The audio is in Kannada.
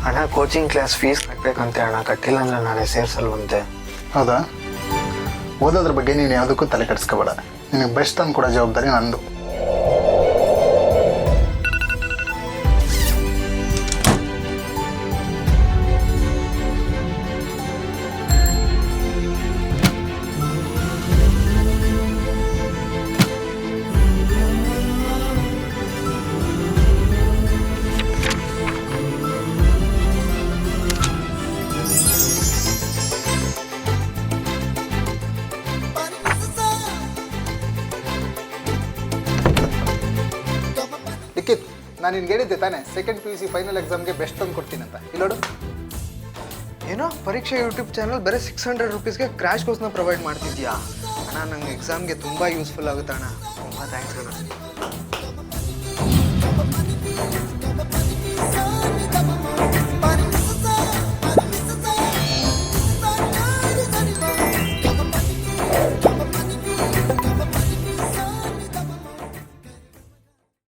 ಅಣ್ಣ ಕೋಚಿಂಗ್ ಕ್ಲಾಸ್ ಫೀಸ್ ಕಟ್ಟಬೇಕಂತೆ ಅಣ್ಣ, ಕಟ್ಟಿಲ್ಲ ಅಂದರೆ ನಾಳೆ ಸೇರಿಸಲ್ವಂತೆ. ಹೌದಾ? ಓದೋದ್ರ ಬಗ್ಗೆ ನೀನು ಯಾವುದಕ್ಕೂ ತಲೆ ಕೆಡಿಸ್ಕೋಬೇಡ. ನಿನಗೆ ಬೆಸ್ಟ್ ತಂದು ಕೊಡೋ ಜವಾಬ್ದಾರಿ ನಂದು. ಲಿಖಿತ್, ನಾನು ನಿನ್ಗೆ ಹೇಳಿದ್ದೆ ತಾನೇ ಸೆಕೆಂಡ್ PUC ಫೈನಲ್ ಎಕ್ಸಾಮ್ಗೆ ಬೆಸ್ಟ್ ತಂದು ಕೊಡ್ತೀನಿ ಅಂತ. ಇಲ್ಲೋಡು. ಏನೋ ಪರೀಕ್ಷೆ ಯೂಟ್ಯೂಬ್ ಚಾನಲ್ ಬರೀ 600 ರುಪೀಸ್ಗೆ ಕ್ರ್ಯಾಶ್ ಕೋರ್ಸ್ನ ಪ್ರೊವೈಡ್ ಮಾಡ್ತಿದ್ಯಾ ಅಣ್ಣ? ನಂಗೆ ಎಕ್ಸಾಮ್ಗೆ ತುಂಬ ಯೂಸ್ಫುಲ್ ಆಗುತ್ತೆ ಅಣ್ಣ. ತುಂಬ ಥ್ಯಾಂಕ್ಸ್ ಅಣ್ಣ.